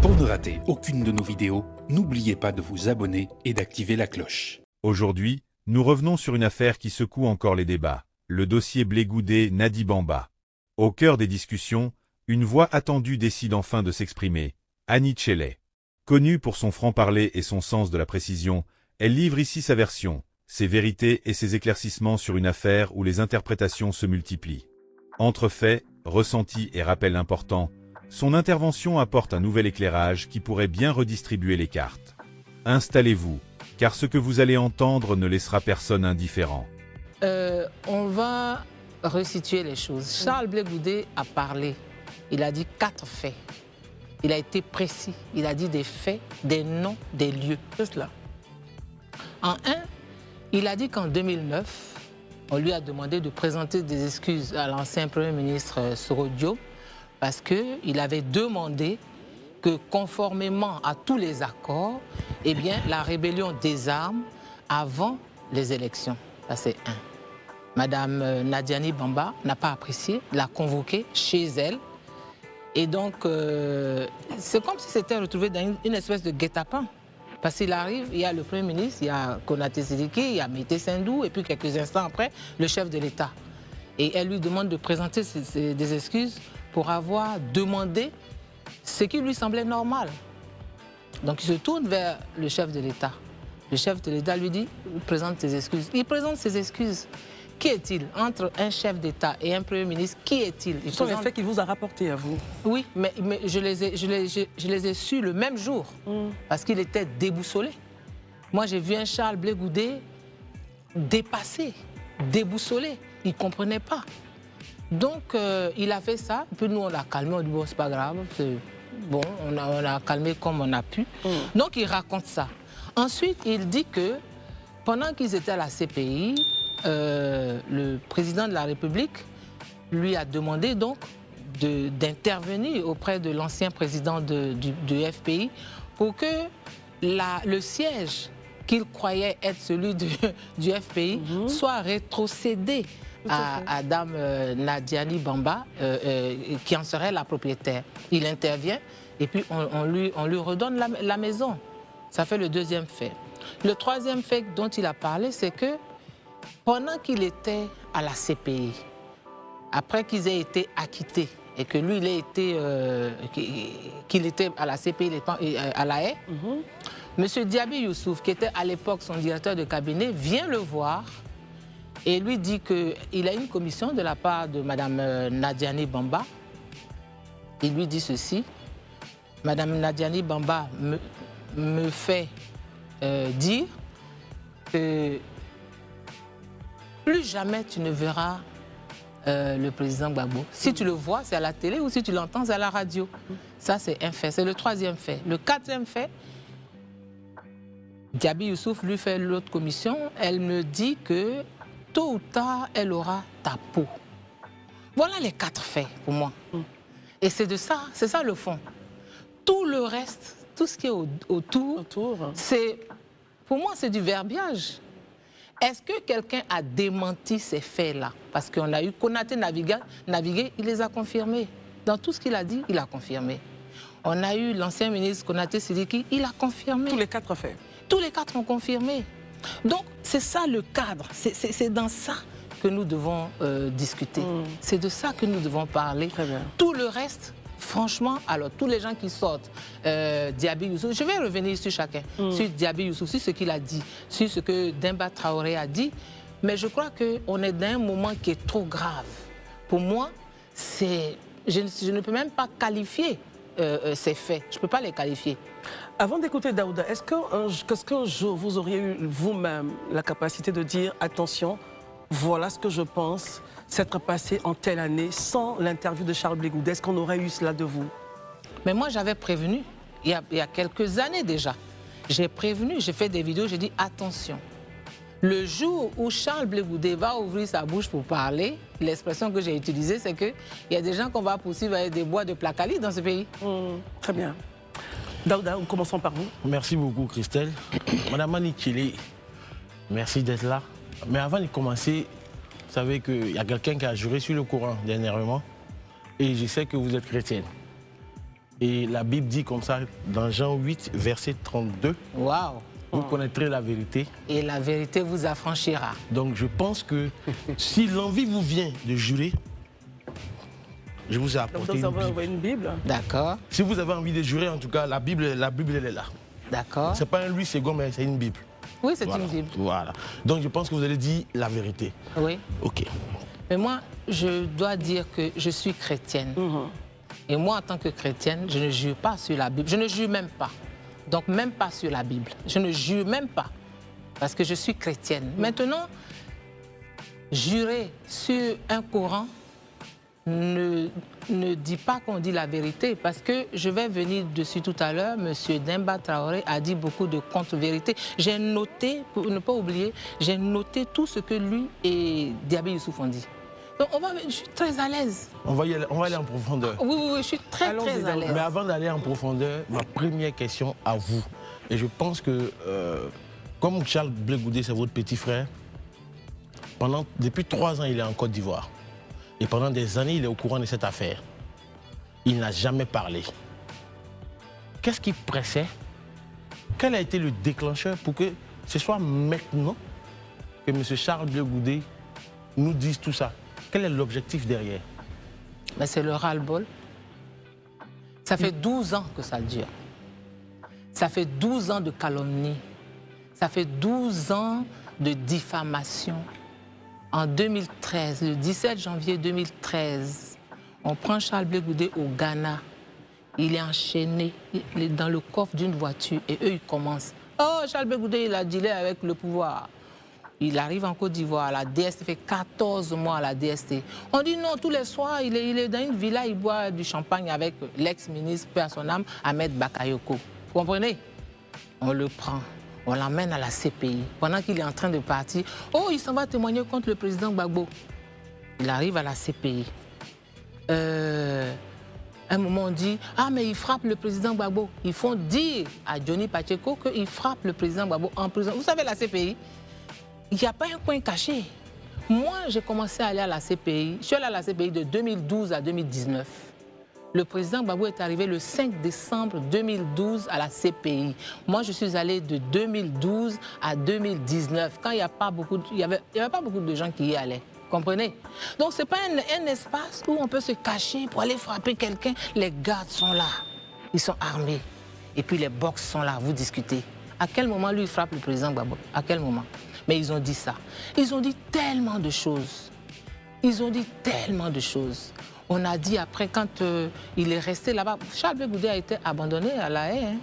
Pour ne rater aucune de nos vidéos, n'oubliez pas de vous abonner et d'activer la cloche. Aujourd'hui, nous revenons sur une affaire qui secoue encore les débats, le dossier Blé Goudé-Nadi Bamba. Au cœur des discussions, une voix attendue décide enfin de s'exprimer, Annie Tcheley. Connue pour son franc-parler et son sens de la précision, elle livre ici sa version, ses vérités et ses éclaircissements sur une affaire où les interprétations se multiplient. Entre faits, ressentis et rappels importants, son intervention apporte un nouvel éclairage qui pourrait bien redistribuer les cartes. Installez-vous, car ce que vous allez entendre ne laissera personne indifférent. On va resituer les choses. Charles Blé Goudé a parlé. Il a dit 4 faits. Il a été précis. Il a dit des faits, des noms, des lieux. C'est cela. En un, il a dit qu'en 2009, on lui a demandé de présenter des excuses à l'ancien Premier ministre Soro Diop parce qu'il avait demandé que, conformément à tous les accords, eh bien, la rébellion désarme avant les élections. Ça, c'est un. Madame Nadiani Bamba n'a pas apprécié, l'a convoqué chez elle. Et donc, c'est comme si c'était retrouvé dans une espèce de guet-apens. Parce qu'il arrive, il y a le Premier ministre, il y a Konaté Sidiki, il y a Mété Sindou, et puis quelques instants après, le chef de l'État. Et elle lui demande de présenter des excuses pour avoir demandé ce qui lui semblait normal. Donc il se tourne vers le chef de l'État. Le chef de l'État lui dit, présente tes excuses. Il présente ses excuses. Qui est-il? Entre un chef d'État et un Premier ministre, qui est-il? Ce sont les faits qu'il vous a rapportés à vous. Oui, mais je les ai su le même jour, parce qu'il était déboussolé. Moi, j'ai vu un Charles Blé Goudé dépassé, déboussolé. Il ne comprenait pas. Donc, il a fait ça, puis nous, on l'a calmé, on dit, bon, c'est pas grave, bon, on l'a calmé comme on a pu. Donc, il raconte ça. Ensuite, il dit que pendant qu'ils étaient à la CPI, le président de la République lui a demandé donc d'intervenir auprès de l'ancien président du FPI pour que le siège qu'il croyait être celui du FPI soit rétrocédé à Dame Nadiani Bamba, qui en serait la propriétaire. Il intervient et puis on lui redonne la maison. Ça fait le deuxième fait. Le troisième fait dont il a parlé, c'est que pendant qu'il était à la CPI, après qu'ils aient été acquittés et que lui, qu'il était à la CPI à La Haye, M. Diaby Youssouf, qui était à l'époque son directeur de cabinet, vient le voir et lui dit qu'il a une commission de la part de Mme Nadiani Bamba. Il lui dit ceci, Mme Nadiani Bamba me fait dire que plus jamais tu ne verras le président Gbagbo. Si tu le vois, c'est à la télé, ou si tu l'entends, c'est à la radio. Ça, c'est un fait. C'est le troisième fait. Le quatrième fait, Diaby Youssouf lui fait l'autre commission. Elle me dit que tôt ou tard, elle aura ta peau. Voilà les 4 faits pour moi. Et c'est de ça, c'est ça le fond. Tout le reste, tout ce qui est autour. Pour moi, c'est du verbiage. Est-ce que quelqu'un a démenti ces faits-là? Parce qu'on a eu Konaté naviguer, il les a confirmés. Dans tout ce qu'il a dit, il a confirmé. On a eu l'ancien ministre Konaté Sidiki, il a confirmé. Tous les 4 faits. Tous les 4 ont confirmé. Donc, c'est ça le cadre. C'est dans ça que nous devons discuter. C'est de ça que nous devons parler. Très bien. Tout le reste, franchement, alors, tous les gens qui sortent, Diaby Youssouf, je vais revenir sur chacun, sur Diaby Youssouf, sur ce qu'il a dit, sur ce que Demba Traoré a dit, mais je crois qu'on est dans un moment qui est trop grave. Pour moi, je ne peux même pas qualifier ces faits, je ne peux pas les qualifier. Avant d'écouter Daouda, est-ce qu'un jour vous auriez eu vous-même la capacité de dire « Attention, voilà ce que je pense », s'être passé en telle année sans l'interview de Charles Blé Goudé? Est-ce qu'on aurait eu cela de vous? Mais moi, j'avais prévenu, il y a quelques années déjà. J'ai prévenu, j'ai fait des vidéos, j'ai dit attention. Le jour où Charles Blé Goudé va ouvrir sa bouche pour parler, l'expression que j'ai utilisée, c'est qu'il y a des gens qu'on va poursuivre avec des bois de placali dans ce pays. Très bien. Daouda, commençons par vous. Merci beaucoup, Christelle. Madame Annie Tcheley, merci d'être là. Mais avant de commencer, vous savez qu'il y a quelqu'un qui a juré sur le Coran dernièrement. Et je sais que vous êtes chrétienne. Et la Bible dit comme ça, dans Jean 8, verset 32, Waouh! vous connaîtrez la vérité. Et la vérité vous affranchira. Donc je pense que si l'envie vous vient de jurer, je vous ai Donc apporté vous une avez Bible. une Bible. D'accord, Si vous avez envie de jurer, en tout cas, la Bible elle est là. d'accord. C'est pas un Louis II, mais c'est une Bible. Oui, c'est Voilà. une Bible. Voilà. Donc je pense que vous allez dire la vérité. Oui. Ok. Mais moi, je dois dire que je suis chrétienne. Et moi, en tant que chrétienne, je ne jure pas sur la Bible. Je ne jure même pas. Donc, même pas sur la Bible. Je ne jure même pas. Parce que je suis chrétienne. Maintenant, jurer sur un Coran ne dit pas qu'on dit la vérité. Parce que je vais venir dessus tout à l'heure. M. Demba Traoré a dit beaucoup de contre-vérités. J'ai noté, pour ne pas oublier, j'ai noté tout ce que lui et Diaby Youssouf ont dit. Donc, je suis très à l'aise. On va aller en profondeur. Oui, oui, oui, je suis très, Allons-y, très à l'aise. Mais avant d'aller en profondeur, ma première question à vous. Et je pense que, comme Charles Blé Goudé, c'est votre petit frère, depuis 3 ans, il est en Côte d'Ivoire. Et pendant des années, il est au courant de cette affaire. Il n'a jamais parlé. Qu'est-ce qui pressait? Quel a été le déclencheur pour que ce soit maintenant que M. Charles Blé Goudé nous dise tout ça? Quel est l'objectif derrière? Mais c'est le ras-le-bol. Ça fait 12 ans que ça dure. Ça fait 12 ans de calomnie. Ça fait 12 ans de diffamation. En 2013, le 17 janvier 2013, on prend Charles Blé Goudé au Ghana. Il est enchaîné, il est dans le coffre d'une voiture et eux, ils commencent. Oh, Charles Blé Goudé, il a dealé avec le pouvoir. Il arrive en Côte d'Ivoire, à la DST, il fait 14 mois à la DST. On dit non, tous les soirs, il est dans une villa, il boit du champagne avec l'ex-ministre, paix à son âme, Ahmed Bakayoko. Vous comprenez? On le prend, on l'emmène à la CPI. Pendant qu'il est en train de partir, oh, il s'en va témoigner contre le président Gbagbo. Il arrive à la CPI. À un moment, on dit, ah, mais il frappe le président Gbagbo. Ils font dire à Johnny Pacheco qu'il frappe le président Gbagbo en prison. Vous savez, la CPI, il n'y a pas un coin caché. Moi, j'ai commencé à aller à la CPI. Je suis allé à la CPI de 2012 à 2019. Le président Gbagbo est arrivé le 5 décembre 2012 à la CPI. Moi, je suis allé de 2012 à 2019, quand il n'y avait pas beaucoup de gens qui y allaient. Comprenez? Donc, ce n'est pas un espace où on peut se cacher pour aller frapper quelqu'un. Les gardes sont là. Ils sont armés. Et puis, les box sont là. Vous discutez. À quel moment, lui, il frappe le président Gbagbo? À quel moment? Mais ils ont dit ça. Ils ont dit tellement de choses. Ils ont dit tellement de choses. On a dit après, quand il est resté là-bas, Charles Blé Goudé a été abandonné à La Haye. Hein.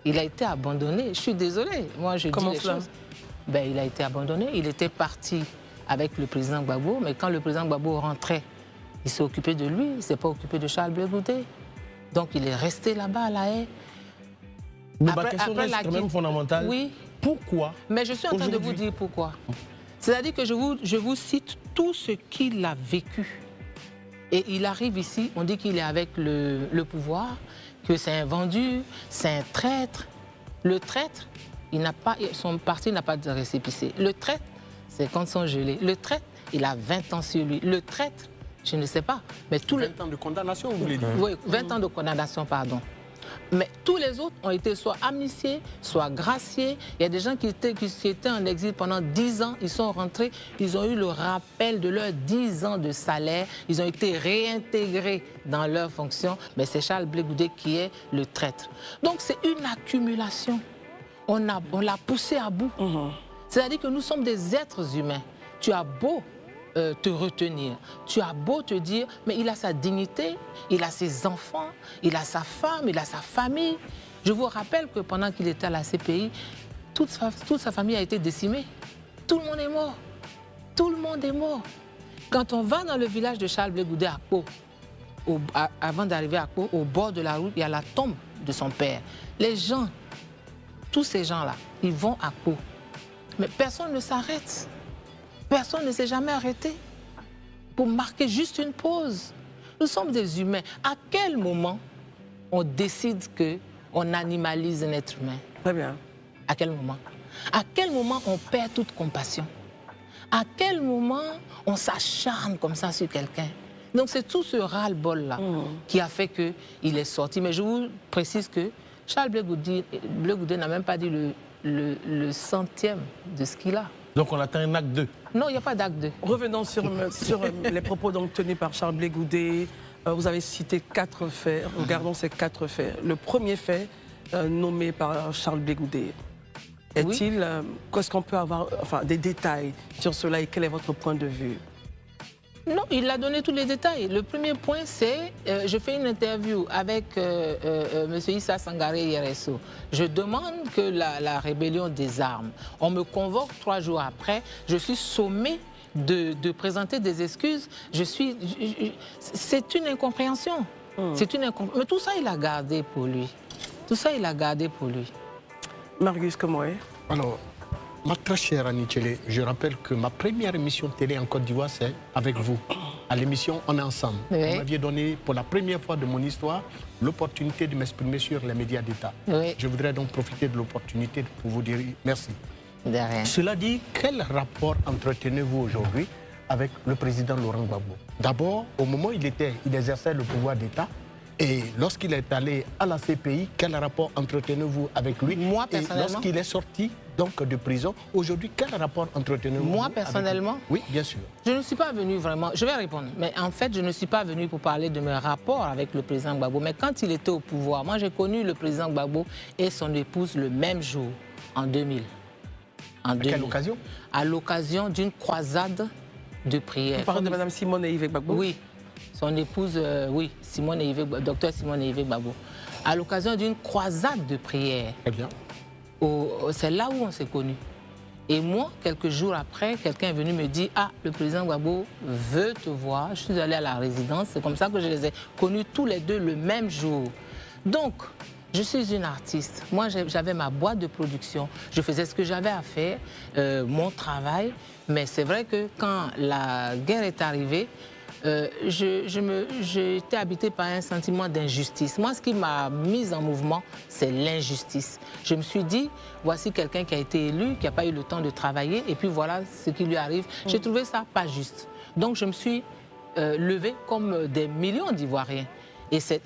Il a été abandonné. Je suis désolée. Moi, je dis les choses. Ben, il a été abandonné. Il était parti avec le président Gbagbo. Mais quand le président Gbagbo rentrait, il s'est occupé de lui. Il ne s'est pas occupé de Charles Blé Goudé. Donc, il est resté là-bas à La Haye. Mais ma question reste quand même fondamentale. Oui. Pourquoi? Mais je suis en train de vous dire pourquoi. C'est-à-dire que je vous cite tout ce qu'il a vécu. Et il arrive ici, on dit qu'il est avec le pouvoir, que c'est un vendu, c'est un traître. Le traître, son parti n'a pas de récépissé. Le traître, c'est quand ils sont gelés. Le traître, il a 20 ans sur lui. Le traître, je ne sais pas. Mais 20 ans de condamnation, vous voulez dire? Oui, 20 ans de condamnation, pardon. Mais tous les autres ont été soit amnistiés, soit graciés. Il y a des gens qui étaient en exil pendant 10 ans, ils sont rentrés, ils ont eu le rappel de leurs 10 ans de salaire, ils ont été réintégrés dans leurs fonctions. Mais c'est Charles Blé Goudé qui est le traître. Donc c'est une accumulation. On l'a poussé à bout. C'est-à-dire que nous sommes des êtres humains. Tu as beau te retenir. Tu as beau te dire, mais il a sa dignité, il a ses enfants, il a sa femme, il a sa famille. Je vous rappelle que pendant qu'il était à la CPI, toute sa famille a été décimée. Tout le monde est mort. Tout le monde est mort. Quand on va dans le village de Charles Blé Goudé à Pau, avant d'arriver à Pau, au bord de la route, il y a la tombe de son père. Les gens, tous ces gens-là, ils vont à Pau. Mais personne ne s'arrête. Personne ne s'est jamais arrêté pour marquer juste une pause. Nous sommes des humains. À quel moment on décide qu'on animalise un être humain? Très bien. À quel moment? À quel moment on perd toute compassion? À quel moment on s'acharne comme ça sur quelqu'un? Donc c'est tout ce ras-le-bol-là qui a fait qu'il est sorti. Mais je vous précise que Charles Blé Goudé n'a même pas dit le centième de ce qu'il a. Donc on attend un acte 2. Non, il n'y a pas d'acte 2. Revenons sur les propos donc, tenus par Charles Blé Goudé. Vous avez cité 4 faits. Regardons ces 4 faits. Le premier fait nommé par Charles Blé Goudé. Est-il, qu'est-ce qu'on peut avoir des détails sur cela et quel est votre point de vue? Non, il a donné tous les détails. Le premier point, c'est, je fais une interview avec M. Issa Sangaré IRSO. Je demande que la rébellion des armes. On me convoque 3 jours après. Je suis sommé de présenter des excuses. C'est une incompréhension. Mais tout ça, il a gardé pour lui. Tout ça, il a gardé pour lui. Margus, comment est? Alors, ma très chère Annie Tchélé, je rappelle que ma première émission télé en Côte d'Ivoire, c'est avec vous. À l'émission On est ensemble. Oui. Vous m'aviez donné, pour la première fois de mon histoire, l'opportunité de m'exprimer sur les médias d'État. Oui. Je voudrais donc profiter de l'opportunité pour vous dire merci. De rien. Cela dit, quel rapport entretenez-vous aujourd'hui avec le président Laurent Gbagbo? D'abord, au moment où il exerçait le pouvoir d'État, et lorsqu'il est allé à la CPI, quel rapport entretenez-vous avec lui? Moi, et personnellement. lorsqu'il est sorti donc, de prison, aujourd'hui, quel rapport entretenez-vous? Moi, personnellement, avec lui? Oui, bien sûr. je ne suis pas venu vraiment, je vais répondre, mais en fait, je ne suis pas venu pour parler de mes rapports avec le président Gbagbo. Mais quand il était au pouvoir, moi, j'ai connu le président Gbagbo et son épouse le même jour, en 2000. À quelle occasion? À l'occasion d'une croisade de prière. Vous parlez de Mme Simone et Yves Gbagbo? Oui, son épouse, oui, docteur Simone et Yves Gbagbo. À l'occasion d'une croisade de prière. Très bien. C'est là où on s'est connus. Et moi, quelques jours après, quelqu'un est venu me dire « Ah, le président Gbagbo veut te voir ». Je suis allée à la résidence. C'est comme ça que je les ai connus tous les deux le même jour. Donc, je suis une artiste. Moi, j'avais ma boîte de production. Je faisais ce que j'avais à faire, mon travail. Mais c'est vrai que quand la guerre est arrivée, j'ai été habitée par un sentiment d'injustice. Moi, ce qui m'a mise en mouvement, c'est l'injustice. Je me suis dit, voici quelqu'un qui a été élu, qui n'a pas eu le temps de travailler, et puis voilà ce qui lui arrive. J'ai trouvé ça pas juste. Donc, je me suis levée comme des millions d'Ivoiriens. Et c'est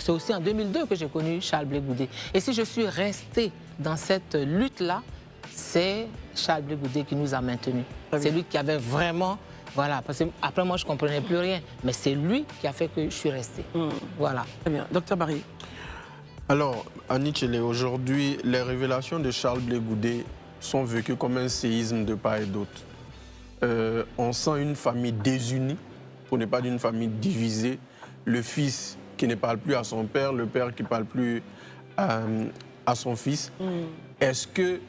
aussi en 2002 que j'ai connu Charles Blé Goudé. Et si je suis restée dans cette lutte-là, c'est Charles Blé Goudé qui nous a maintenus. C'est lui qui avait vraiment... Voilà, parce qu'après moi, je ne comprenais plus rien. Mais c'est lui qui a fait que je suis restée. Voilà. Très bien. Docteur Barry. Alors, Annie Tchélé, aujourd'hui, les révélations de Charles Blé Goudé sont vécues comme un séisme de part et d'autre. On sent une famille désunie, pour ne pas dire une famille divisée. Le fils qui ne parle plus à son père, le père qui ne parle plus à son fils. Est-ce que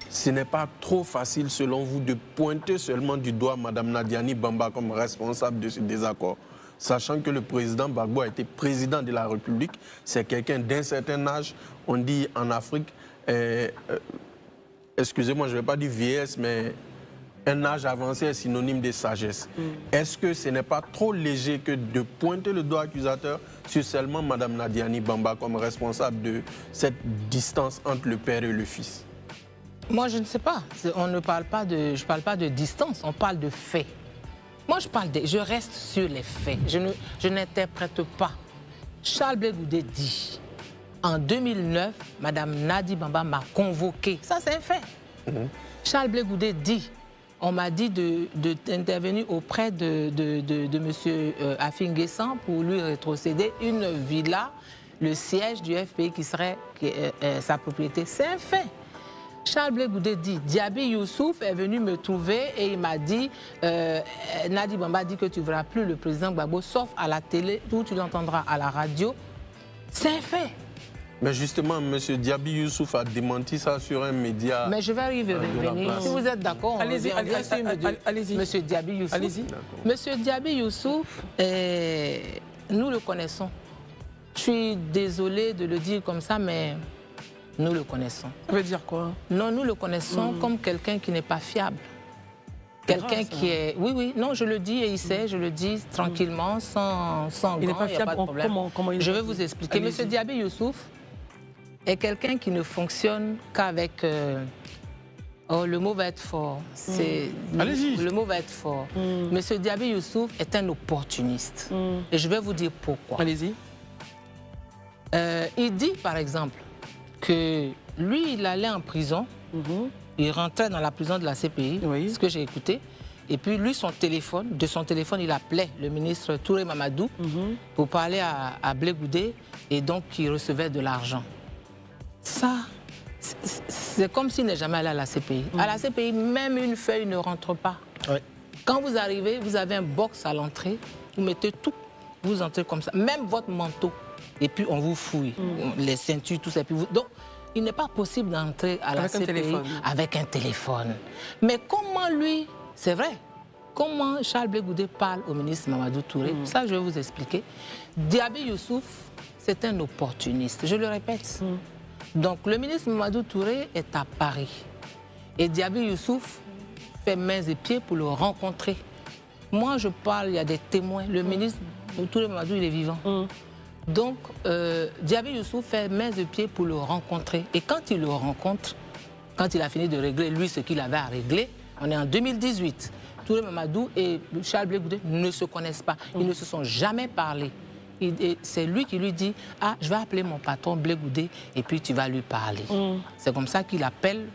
ce n'est pas trop facile, selon vous, de pointer seulement du doigt Mme Nadiani Bamba comme responsable de ce désaccord, sachant que le président Gbagbo a été président de la République, c'est quelqu'un d'un certain âge, on dit en Afrique, excusez-moi, je ne vais pas dire vieillesse, mais un âge avancé est synonyme de sagesse. Est-ce que ce n'est pas trop léger que de pointer le doigt accusateur sur seulement Mme Nadiani Bamba comme responsable de cette distance entre le père et le fils? Moi, je ne sais pas. On ne parle pas de, je ne parle pas de distance, on parle de faits. Moi, je reste sur les faits. Je n'interprète pas. Charles Blé Goudé dit, en 2009, Mme Nadi Bamba m'a convoqué. Ça, c'est un fait. Charles Blé Goudé dit, on m'a dit d'intervenir auprès de M. Afin Guessan pour lui rétrocéder une villa, le siège du FPI qui serait sa propriété. C'est un fait. Charles Blé Goudé dit, Diaby Youssouf est venu me trouver et il m'a dit, Nadi Bamba dit que tu ne verras plus le président Gbagbo, sauf à la télé, où tu l'entendras à la radio. C'est un fait. Mais justement, M. Diaby Youssouf a démenti ça sur un média. Mais je vais y revenir. Si vous êtes d'accord, allez-y, M. Diaby Youssouf. Allez-y. M. Diaby Youssouf, nous le connaissons. Je suis désolée de le dire comme ça, mais nous le connaissons. Ça veut dire quoi? Non, nous le connaissons comme quelqu'un qui n'est pas fiable. Quelqu'un qui est... Oui, non, je le dis et il sait, je le dis tranquillement, sans il n'est pas fiable, pas de problème. Comment il Je vais vous expliquer. M. Diaby Youssouf est quelqu'un qui ne fonctionne qu'avec Oh, le mot va être fort. Allez-y. Le mot va être fort. Monsieur Diaby Youssouf est un opportuniste. Et je vais vous dire pourquoi. Allez-y. Il dit, par exemple, que lui, il allait en prison. Il rentrait dans la prison de la CPI, Oui. ce que j'ai écouté. Et puis, lui, de son téléphone, il appelait le ministre Touré Mamadou pour parler à Blé Goudé et donc il recevait de l'argent. Ça, c'est comme s'il n'est jamais allé à la CPI. À la CPI, même une feuille ne rentre pas. Ouais. Quand vous arrivez, vous avez un box à l'entrée, vous mettez tout, vous entrez comme ça, même votre manteau. Et puis on vous fouille, les ceintures, tout ça. Donc, il n'est pas possible d'entrer à la CPI avec un téléphone. Mais comment lui, c'est vrai, comment Charles Blé Goudé parle au ministre Mamadou Touré, ça je vais vous expliquer. Diaby Youssouf, c'est un opportuniste, je le répète. Donc le ministre Mamadou Touré est à Paris. Et Diaby Youssouf fait mains et pieds pour le rencontrer. Moi je parle, il y a des témoins, le ministre Touré Mamadou, il est vivant. Donc, Diaby Youssouf fait mains et pieds pour le rencontrer. Et quand il le rencontre, quand il a fini de régler, lui, ce qu'il avait à régler, on est en 2018. Touré Mamadou et Charles Blé Goudé ne se connaissent pas. Ils ne se sont jamais parlé. C'est lui qui lui dit « Ah, je vais appeler mon patron Blé Goudé et puis tu vas lui parler. C'est comme ça qu'il appelle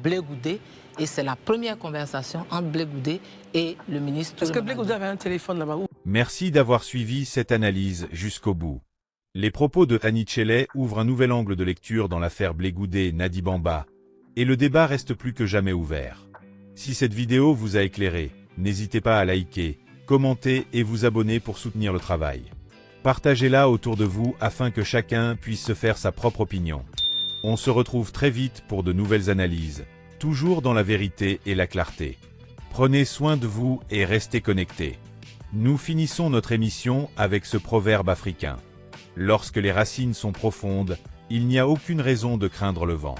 Blé Goudé. Et c'est la première conversation entre Blé Goudé et le ministre. Est-ce que Blé Goudé avait un téléphone là-bas? Merci d'avoir suivi cette analyse jusqu'au bout. Les propos de Annie Tchelay ouvrent un nouvel angle de lecture dans l'affaire Blé Goudé-Nadi Bamba, et le débat reste plus que jamais ouvert. Si cette vidéo vous a éclairé, n'hésitez pas à liker, commenter et vous abonner pour soutenir le travail. Partagez-la autour de vous afin que chacun puisse se faire sa propre opinion. On se retrouve très vite pour de nouvelles analyses, toujours dans la vérité et la clarté. Prenez soin de vous et restez connectés. Nous finissons notre émission avec ce proverbe africain. Lorsque les racines sont profondes, il n'y a aucune raison de craindre le vent.